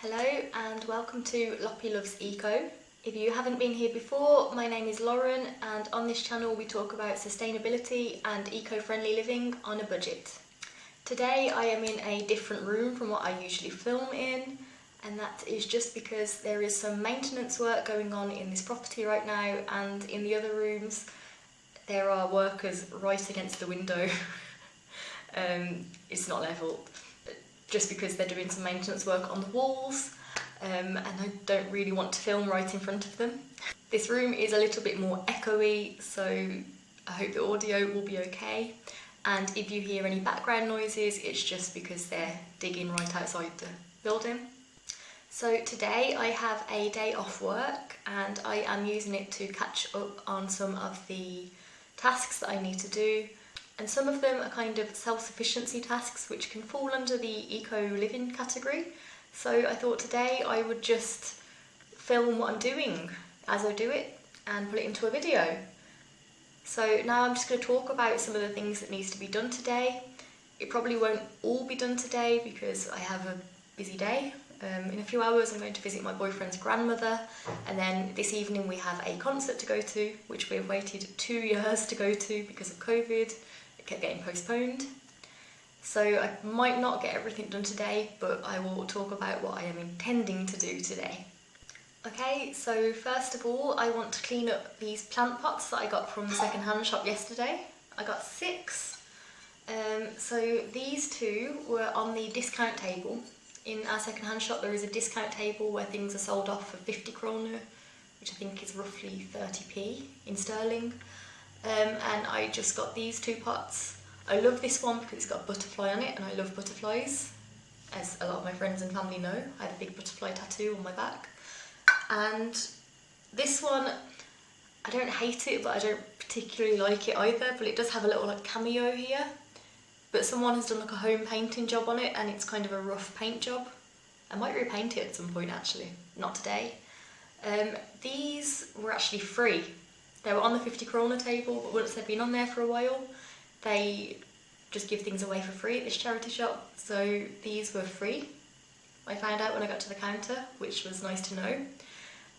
Hello and welcome to Loppy Loves Eco. If you haven't been here before, my name is Lauren and on this channel we talk about sustainability and eco-friendly living on a budget. Today I am in a different room from what I usually film in, and that is just because there is some maintenance work going on in this property right now, and in the other rooms there are workers right against the window. It's not level. Just because they're doing some maintenance work on the walls, and I don't really want to film right in front of them. This room is a little bit more echoey, so I hope the audio will be okay. And if you hear any background noises, it's just because they're digging right outside the building. So today I have a day off work and I am using it to catch up on some of the tasks that I need to do. And some of them are kind of self-sufficiency tasks which can fall under the eco-living category. So I thought today I would just film what I'm doing as I do it and put it into a video. So now I'm just going to talk about some of the things that needs to be done today. It probably won't all be done today because I have a busy day. In a few hours I'm going to visit my boyfriend's grandmother, and then this evening we have a concert to go to, which we've waited 2 years to go to because of COVID. Kept getting postponed, so I might not get everything done today, but I will talk about what I am intending to do today. Okay, so first of all I want to clean up these plant pots that I got from the second-hand shop yesterday. I got 6. So these 2 were on the discount table. In our second-hand shop there is a discount table where things are sold off for 50 kroner, which I think is roughly 30p in sterling. And I just got these 2 pots. I love this one because it's got a butterfly on it, and I love butterflies, as a lot of my friends and family know. I have a big butterfly tattoo on my back. And this one, I don't hate it, but I don't particularly like it either, but it does have a little like cameo here. But someone has done like a home painting job on it, and it's kind of a rough paint job. I might repaint it at some point actually, not today. These were actually free. They were on the 50 krona table, but once they've been on there for a while, they just give things away for free at this charity shop. So these were free. I found out when I got to the counter, which was nice to know.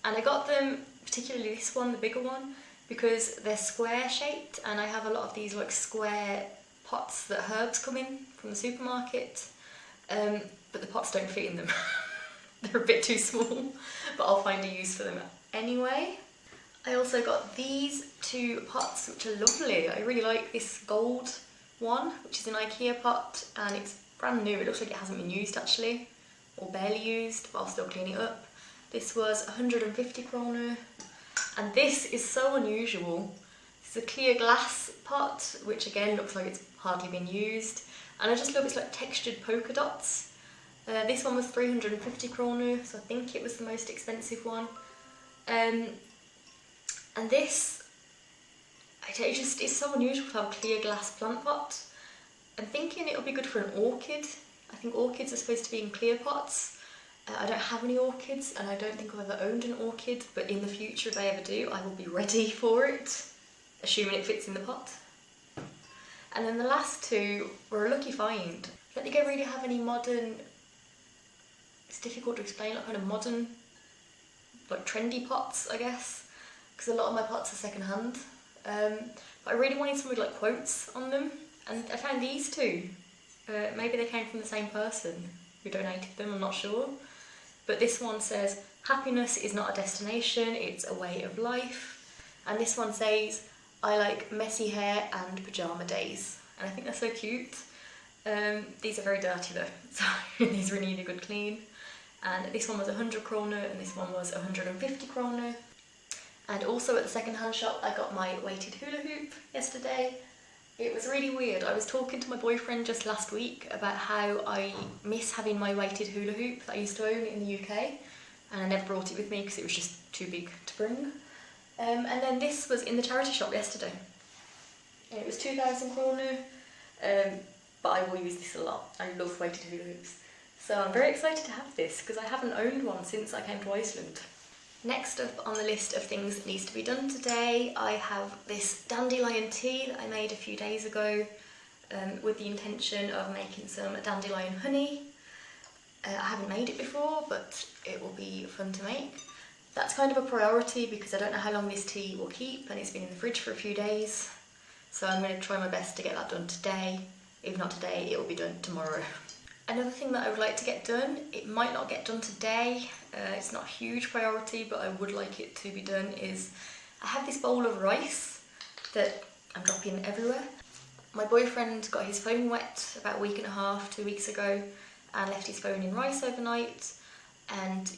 And I got them, particularly this one, the bigger one, because they're square shaped, and I have a lot of these like square pots that herbs come in from the supermarket, but the pots don't fit in them. They're a bit too small, but I'll find a use for them anyway. I also got these 2 pots, which are lovely. I really like this gold one, which is an IKEA pot, and it's brand new. It looks like it hasn't been used actually, or barely used, but I'll still clean it up. This was 150 kroner, and this is so unusual. It's a clear glass pot, which again looks like it's hardly been used, and I just love its like textured polka dots. This one was 350 kroner, so I think it was the most expensive one. And this, it's so unusual to have a clear glass plant pot. I'm thinking it'll be good for an orchid. I think orchids are supposed to be in clear pots. I don't have any orchids, and I don't think I've ever owned an orchid, but in the future, if I ever do, I will be ready for it, assuming it fits in the pot. And then the last 2 were a lucky find. I don't think I really have any modern, it's difficult to explain, like kind of modern, like trendy pots, I guess, because a lot of my pots are second-hand. But I really wanted some with like quotes on them, and I found these 2. Maybe they came from the same person who donated them, I'm not sure. But this one says, "Happiness is not a destination, it's a way of life." And this one says, "I like messy hair and pyjama days." And I think they're so cute. These are very dirty though, so these really need a good clean. And this one was 100 kroner and this one was 150 kroner. And also at the second-hand shop I got my weighted hula hoop yesterday. It was really weird. I was talking to my boyfriend just last week about how I miss having my weighted hula hoop that I used to own in the UK, and I never brought it with me because it was just too big to bring. And then this was in the charity shop yesterday. And it was 2,000 kroner, but I will use this a lot. I love weighted hula hoops. So I'm very excited to have this because I haven't owned one since I came to Iceland. Next up on the list of things that needs to be done today, I have this dandelion tea that I made a few days ago with the intention of making some dandelion honey. I haven't made it before, but it will be fun to make. That's kind of a priority because I don't know how long this tea will keep, and it's been in the fridge for a few days. So I'm going to try my best to get that done today. If not today, it will be done tomorrow. Another thing that I would like to get done, it might not get done today, it's not a huge priority, but I would like it to be done, is I have this bowl of rice that I'm dropping everywhere. My boyfriend got his phone wet about a week and a half, 2 weeks ago, and left his phone in rice overnight, and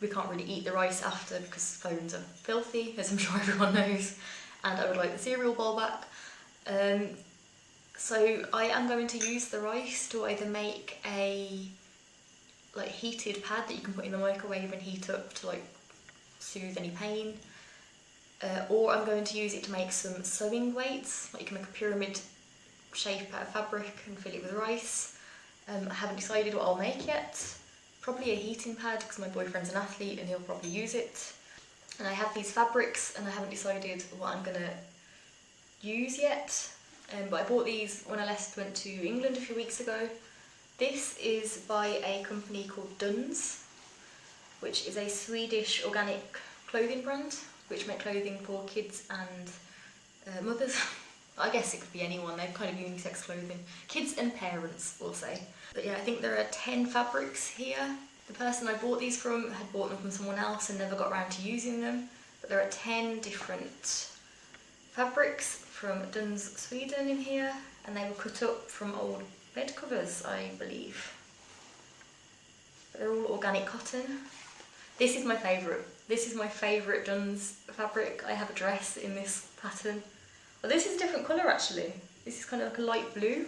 we can't really eat the rice after because phones are filthy, as I'm sure everyone knows, and I would like the cereal bowl back. So I am going to use the rice to either make a heated pad that you can put in the microwave and heat up to soothe any pain, or I'm going to use it to make some sewing weights. You can make a pyramid shape out of fabric and fill it with rice. I haven't decided what I'll make yet. Probably a heating pad because my boyfriend's an athlete and he'll probably use it. And I have these fabrics and I haven't decided what I'm going to use yet. But I bought these when I last went to England a few weeks ago. This is by a company called Duns, which is a Swedish organic clothing brand, which make clothing for kids and mothers. I guess it could be anyone, they're kind of unisex clothing. Kids and parents, we'll say. But yeah, I think there are 10 fabrics here. The person I bought these from had bought them from someone else and never got around to using them. But there are 10 different fabrics from Duns Sweden in here, and they were cut up from old bed covers, I believe. But they're all organic cotton. This is my favourite. This is my favourite Duns fabric. I have a dress in this pattern. Well, this is a different colour actually. This is kind of like a light blue.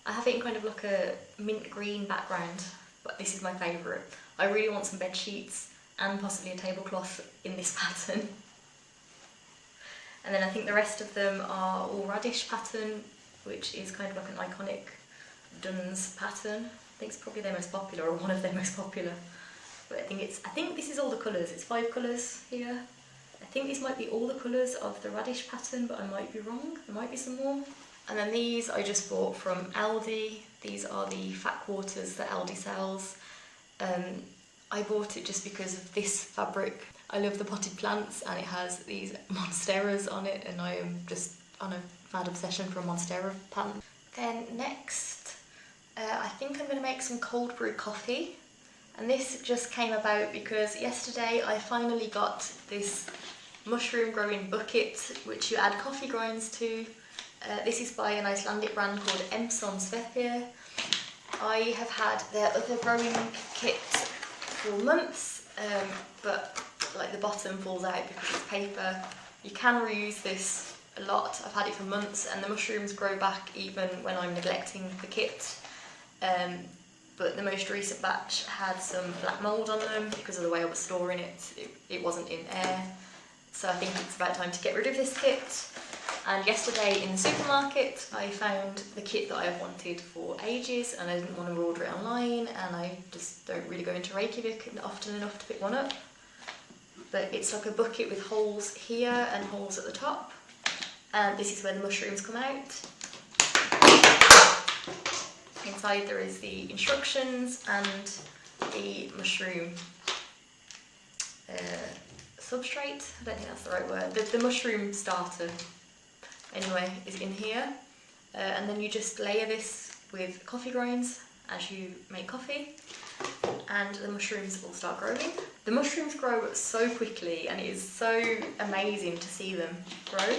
I have it in kind of like a mint green background, but this is my favourite. I really want some bed sheets and possibly a tablecloth in this pattern. And then I think the rest of them are all radish pattern, which is kind of like an iconic Duns pattern. I think it's probably their most popular, or one of their most popular. But I think this is all the colours. It's 5 colours here. I think this might be all the colours of the radish pattern, but I might be wrong. There might be some more. And then these I just bought from Aldi. These are the fat quarters that Aldi sells. I bought it just because of this fabric. I love the potted plants and it has these monsteras on it, and I am just on a mad obsession for a monstera plant. Then next, I think I'm going to make some cold brew coffee. And this just came about because yesterday I finally got this mushroom growing bucket which you add coffee grinds to. This is by an Icelandic brand called sufficiency. I have had their other growing kit for months, but the bottom falls out because it's paper. You can reuse this a lot. I've had it for months and the mushrooms grow back even when I'm neglecting the kit. But the most recent batch had some black mould on them because of the way I was storing it. It wasn't in air. So I think it's about time to get rid of this kit. And yesterday in the supermarket I found the kit that I've wanted for ages, and I didn't want to order it online, and I just don't really go into Reykjavik often enough to pick one up. But it's like a bucket with holes here and holes at the top, and this is where the mushrooms come out. Inside there is the instructions and the mushroom substrate. I don't think that's the right word. The mushroom starter, anyway, is in here. And then you just layer this with coffee grinds as you make coffee, and the mushrooms will start growing. The mushrooms grow so quickly and it is so amazing to see them grow.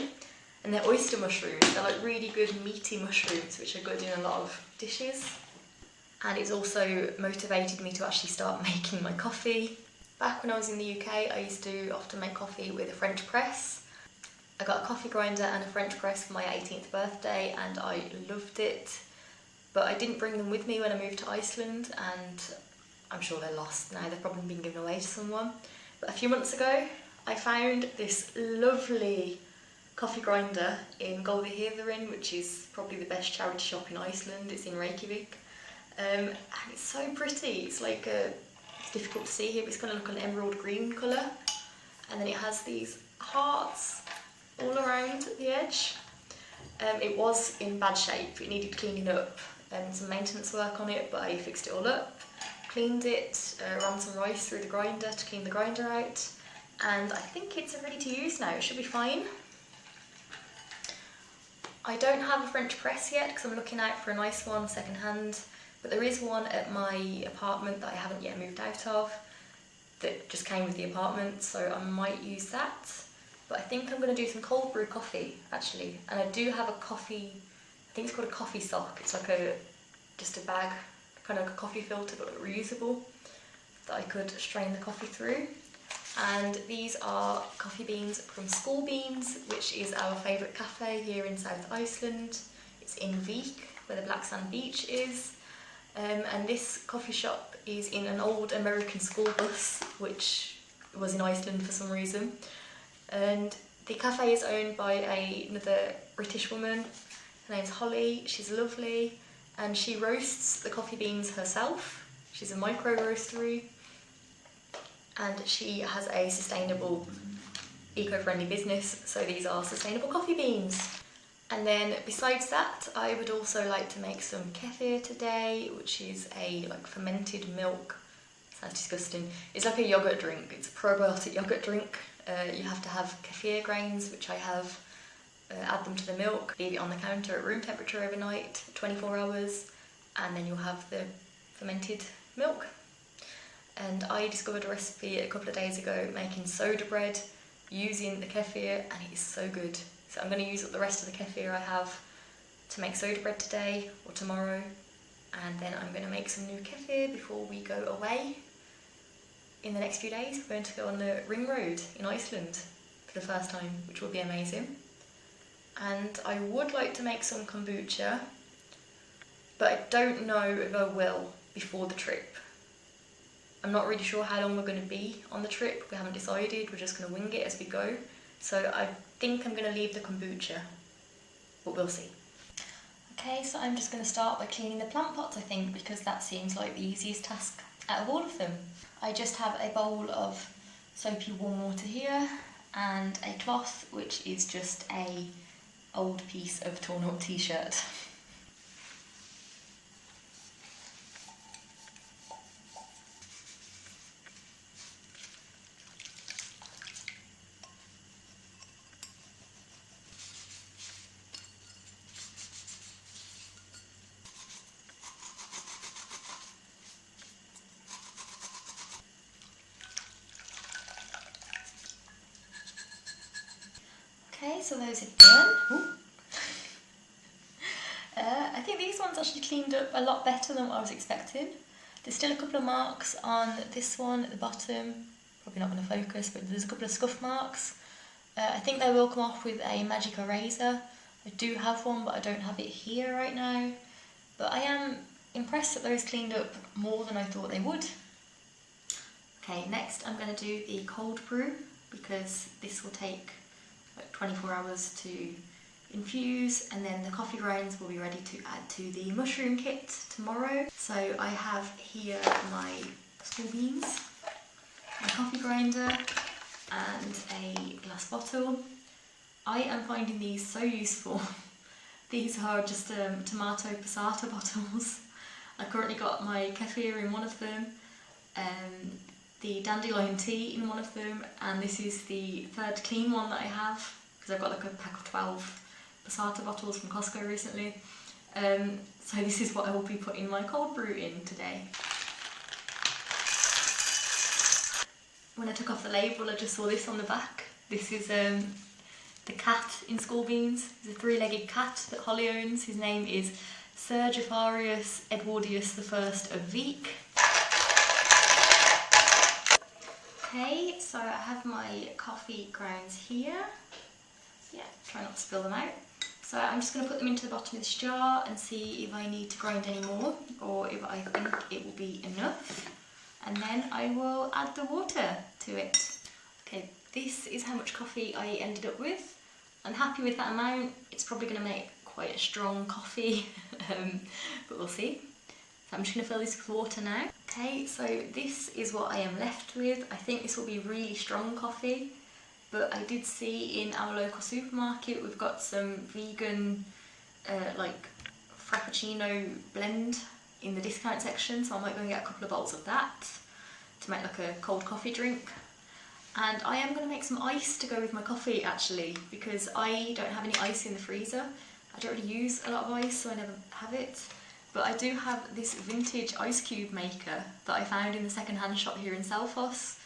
And they're oyster mushrooms. They're like really good meaty mushrooms which are good in a lot of dishes. And it's also motivated me to actually start making my coffee. Back when I was in the UK, I used to often make coffee with a French press. I got a coffee grinder and a French press for my 18th birthday and I loved it. But I didn't bring them with me when I moved to Iceland, and I'm sure they're lost now. They've probably been given away to someone. But a few months ago, I found this lovely coffee grinder in Goldiheðurinn, which is probably the best charity shop in Iceland. It's in Reykjavik, and it's so pretty. It's like it's difficult to see here, but it's kind of like an emerald green colour, and then it has these hearts all around the edge. It was in bad shape. It needed cleaning up and some maintenance work on it, but I fixed it all up, cleaned it, ran some rice through the grinder to clean the grinder out, and I think it's ready to use now. It should be fine. I don't have a French press yet because I'm looking out for a nice one second hand, but there is one at my apartment that I haven't yet moved out of that just came with the apartment, so I might use that. But I think I'm going to do some cold brew coffee actually, and I do have a coffee, I think it's called a coffee sock. It's like just a bag, kind of like a coffee filter but reusable, that I could strain the coffee through. And these are coffee beans from School Beans, which is our favourite cafe here in South Iceland. It's in Vík, where the Black Sand Beach is. And this coffee shop is in an old American school bus, which was in Iceland for some reason. And the cafe is owned by another British woman. Her name's Holly. She's lovely, and she roasts the coffee beans herself. She's a micro roastery, and she has a sustainable, eco-friendly business, so these are sustainable coffee beans. And then besides that, I would also like to make some kefir today, which is a fermented milk. Sounds disgusting. It's like a yogurt drink. It's a probiotic yogurt drink. You have to have kefir grains, which I have. Add them to the milk, leave it on the counter at room temperature overnight, 24 hours, and then you'll have the fermented milk. And I discovered a recipe a couple of days ago making soda bread using the kefir, and it is so good. So I'm going to use up the rest of the kefir I have to make soda bread today or tomorrow, and then I'm going to make some new kefir before we go away. In the next few days we're going to go on the ring road in Iceland for the first time, which will be amazing. And I would like to make some kombucha, but I don't know if I will before the trip. I'm not really sure how long we're going to be on the trip. We haven't decided. We're just going to wing it as we go. So I think I'm going to leave the kombucha, but we'll see. Okay, so I'm just going to start by cleaning the plant pots, I think, because that seems like the easiest task out of all of them. I just have a bowl of soapy warm water here and a cloth, which is just a old piece of torn up t-shirt. Okay, so those are done. I think these ones actually cleaned up a lot better than what I was expecting. There's still a couple of marks on this one at the bottom. Probably not going to focus, but there's a couple of scuff marks. I think they will come off with a magic eraser. I do have one, but I don't have it here right now. But I am impressed that those cleaned up more than I thought they would. Okay, next I'm going to do the cold brew, because this will take like 24 hours to infuse, and then the coffee grounds will be ready to add to the mushroom kit tomorrow. So I have here my School Beans, my coffee grinder, and a glass bottle. I am finding these so useful. These are just tomato passata bottles. I currently got my kefir in one of them, the dandelion tea in one of them, and this is the third clean one that I have, because I've got like a pack of 12 passata bottles from Costco recently. So this is what I will be putting my cold brew in today. When I took off the label, I just saw this on the back. This is the cat in School Beans. It's a three-legged cat that Holly owns. His name is Sir Jafarius Edwardius I of Vík. Okay, so I have my coffee grounds here. Yeah, try not to spill them out. So I'm just going to put them into the bottom of this jar and see if I need to grind any more, or if I think it will be enough. And then I will add the water to it. Okay, this is how much coffee I ended up with. I'm happy with that amount. It's probably going to make quite a strong coffee, but we'll see. So I'm just going to fill this with water now. Okay, so this is what I am left with. I think this will be really strong coffee, but I did see in our local supermarket we've got some vegan like frappuccino blend in the discount section, so I might go and get a couple of bottles of that to make like a cold coffee drink. And I am going to make some ice to go with my coffee actually, because I don't have any ice in the freezer. I don't really use a lot of ice, so I never have it. But I do have this vintage ice cube maker that I found in the second-hand shop here in Selfos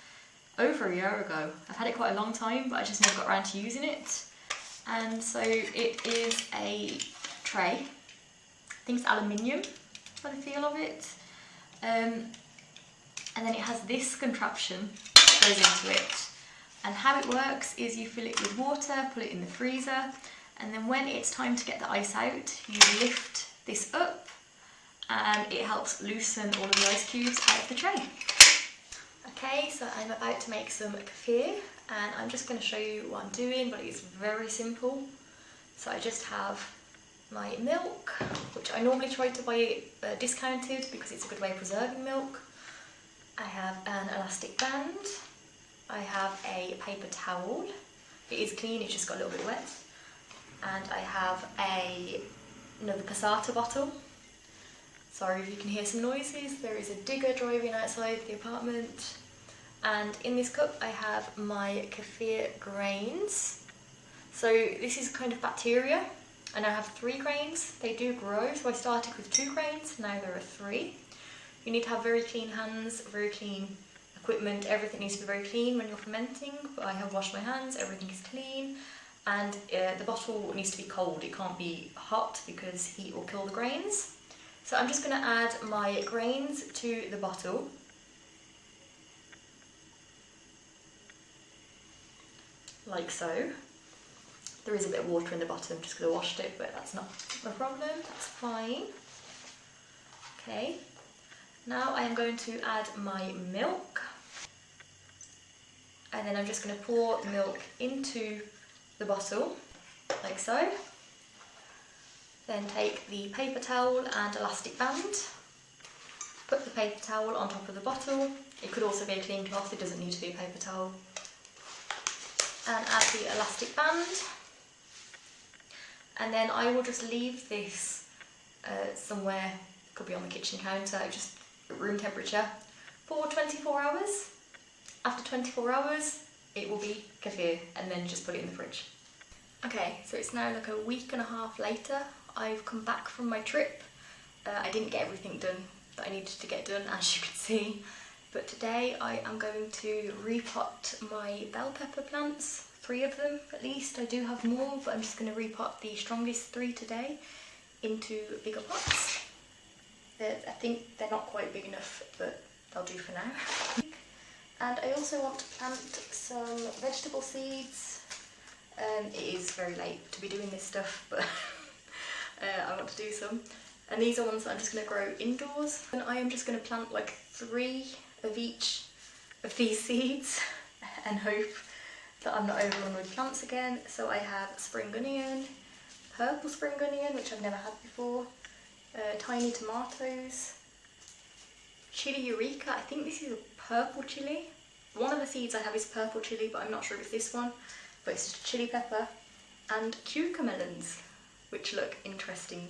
over a year ago. I've had it quite a long time, but I just never got around to using it. And so it is a tray. I think it's aluminium by the feel of it. And then it has this contraption that goes into it. And how it works is you fill it with water, put it in the freezer, and then when it's time to get the ice out, you lift this up and it helps loosen all of the ice cubes out of the tray. Okay, so I'm about to make some kefir, and I'm just going to show you what I'm doing, but it's very simple. So I just have my milk, which I normally try to buy discounted because it's a good way of preserving milk. I have an elastic band. I have a paper towel. It is clean, it's just got a little bit wet. And I have another passata bottle. Sorry if you can hear some noises. There is a digger driving outside the apartment. And in this cup I have my kefir grains. So this is kind of bacteria, and I have 3 grains. They do grow, so I started with 2 grains, now there are 3. You need to have very clean hands, very clean equipment. Everything needs to be very clean when you're fermenting, but I have washed my hands, everything is clean. And the bottle needs to be cold, it can't be hot because heat will kill the grains. So I'm just going to add my grains to the bottle. Like so. There is a bit of water in the bottom just because I washed it, but that's not a problem, that's fine. Okay, now I am going to add my milk. And then I'm just going to pour the milk into the bottle, like so. Then take the paper towel and elastic band, put the paper towel on top of the bottle. It could also be a clean cloth, it doesn't need to be a paper towel. And add the elastic band. And then I will just leave this somewhere, could be on the kitchen counter, just room temperature, for 24 hours. After 24 hours, it will be kefir, and then just put it in the fridge. Okay, so it's now like a week and a half later. I've come back from my trip. I didn't get everything done that I needed to get done, as you can see. But today I am going to repot my bell pepper plants, 3 of them at least. I do have more, but I'm just going to repot the strongest 3 today into bigger pots. I think they're not quite big enough, but they'll do for now. And I also want to plant some vegetable seeds. It is very late to be doing this stuff, but I want to do some. And these are ones that I'm just going to grow indoors. And I am just going to plant like 3 of each of these seeds and hope that I'm not overrun with plants again. So I have spring onion, purple spring onion, which I've never had before, tiny tomatoes, chili eureka. I think this is a purple chili. One of the seeds I have is purple chili, but I'm not sure if it's this one, but it's just chili pepper, and cucamelons, which look interesting.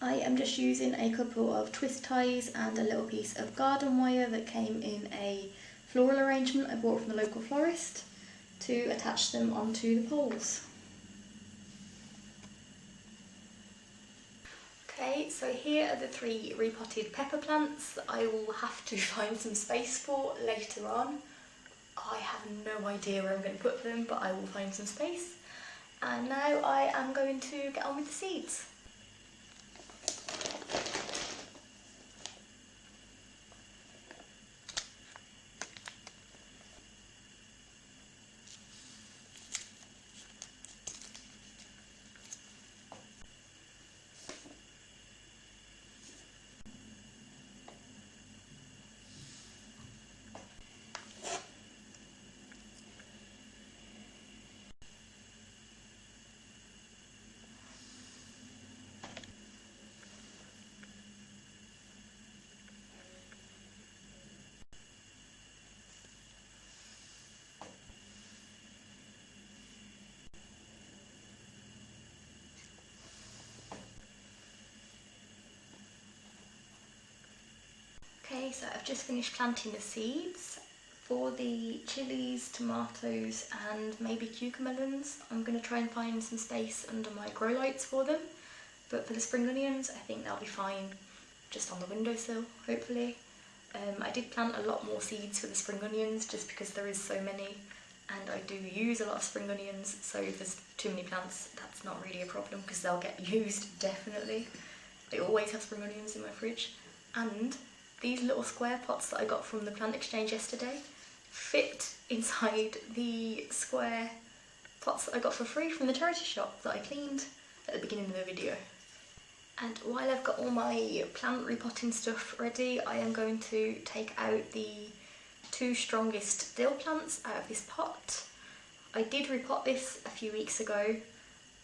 I am just using a couple of twist ties and a little piece of garden wire that came in a floral arrangement I bought from the local florist to attach them onto the poles. Okay, so here are the 3 repotted pepper plants that I will have to find some space for later on. I have no idea where I'm going to put them, but I will find some space. And now I am going to get on with the seeds. Okay, so I've just finished planting the seeds for the chilies, tomatoes and maybe cucamelons. I'm going to try and find some space under my grow lights for them, but for the spring onions I think that'll be fine just on the windowsill, hopefully. I did plant a lot more seeds for the spring onions just because there is so many, and I do use a lot of spring onions, so if there's too many plants that's not really a problem because they'll get used definitely. I always have spring onions in my fridge, and these little square pots that I got from the plant exchange yesterday fit inside the square pots that I got for free from the charity shop that I cleaned at the beginning of the video. And while I've got all my plant repotting stuff ready, I am going to take out the 2 strongest dill plants out of this pot. I did repot this a few weeks ago.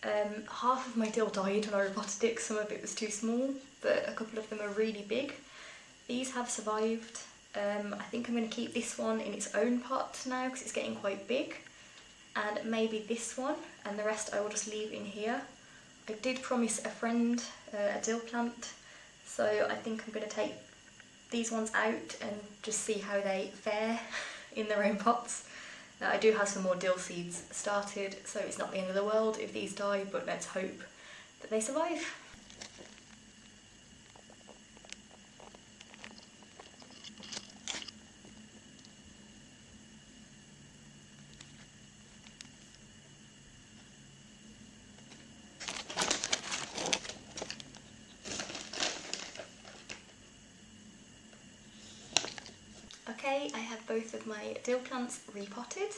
Half of my dill died when I repotted it because some of it was too small, but a couple of them are really big. These have survived. I think I'm going to keep this one in its own pot now because it's getting quite big, and maybe this one, and the rest I will just leave in here. I did promise a friend a dill plant, so I think I'm going to take these ones out and just see how they fare in their own pots. Now, I do have some more dill seeds started, so it's not the end of the world if these die, but let's hope that they survive. Okay, I have both of my dill plants repotted,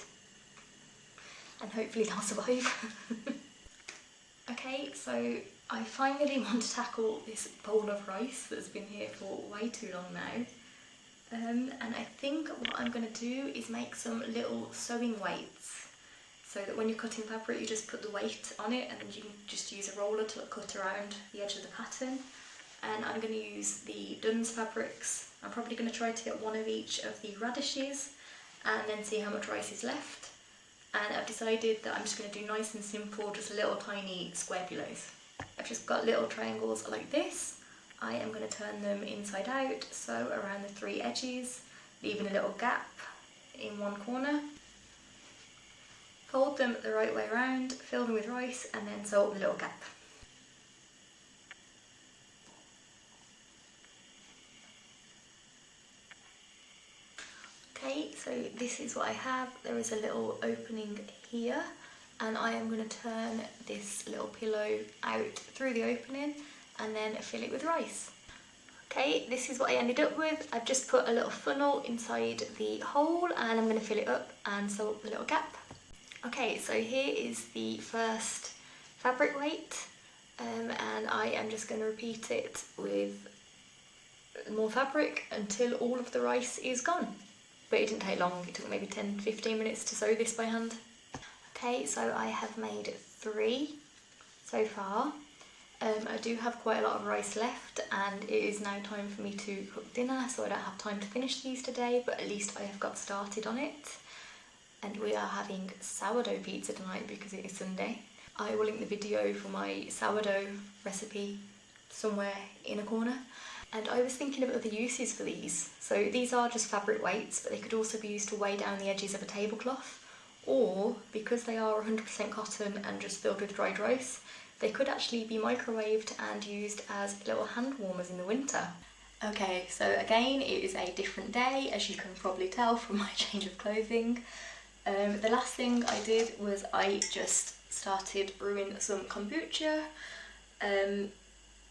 and hopefully they'll survive. Okay, so I finally want to tackle this bowl of rice that's been here for way too long now. And I think what I'm going to do is make some little sewing weights, so that when you're cutting fabric you just put the weight on it and you can just use a roller to cut around the edge of the pattern. And I'm going to use the Duns fabrics. I'm probably going to try to get one of each of the radishes and then see how much rice is left. And I've decided that I'm just going to do nice and simple, just little tiny square pillows. I've just got little triangles like this. I am going to turn them inside out, so around the 3 edges, leaving a little gap in one corner. Fold them the right way around, fill them with rice, and then sew up the little gap. Okay, so this is what I have. There is a little opening here, and I am going to turn this little pillow out through the opening and then fill it with rice. Okay, this is what I ended up with. I've just put a little funnel inside the hole and I'm going to fill it up and sew up the little gap. Okay, so here is the first fabric weight, and I am just going to repeat it with more fabric until all of the rice is gone. But it didn't take long, it took maybe 10-15 minutes to sew this by hand. Okay, so I have made 3 so far. I do have quite a lot of rice left, and it is now time for me to cook dinner, so I don't have time to finish these today, but at least I have got started on it. And we are having sourdough pizza tonight because it is Sunday. I will link the video for my sourdough recipe somewhere in a corner. And I was thinking of other uses for these. So these are just fabric weights, but they could also be used to weigh down the edges of a tablecloth. Or, because they are 100% cotton and just filled with dried rice, they could actually be microwaved and used as little hand warmers in the winter. Okay, so again, it is a different day, as you can probably tell from my change of clothing. The last thing I did was I just started brewing some kombucha.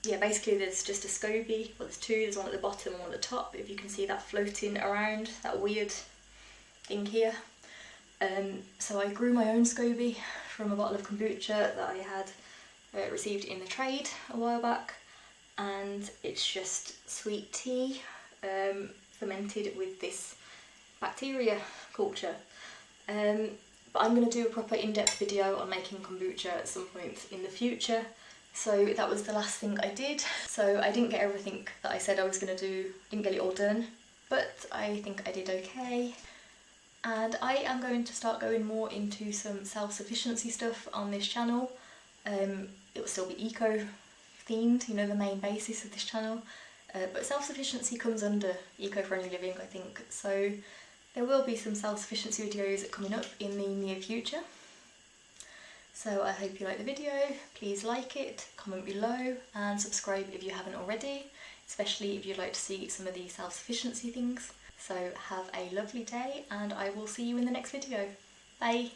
Yeah, basically there's just a SCOBY, well there's 2, there's one at the bottom and one at the top, if you can see that floating around, that weird thing here. So I grew my own SCOBY from a bottle of kombucha that I had received in the trade a while back, and it's just sweet tea fermented with this bacteria culture. But I'm going to do a proper in-depth video on making kombucha at some point in the future. So that was the last thing I did. So I didn't get everything that I said I was going to do, didn't get it all done, but I think I did okay. And I am going to start going more into some self-sufficiency stuff on this channel. It will still be eco-themed, you know, the main basis of this channel. But self-sufficiency comes under eco-friendly living, I think, so there will be some self-sufficiency videos coming up in the near future. So I hope you like the video. Please like it, comment below and subscribe if you haven't already, especially if you'd like to see some of these self-sufficiency things. So have a lovely day and I will see you in the next video. Bye!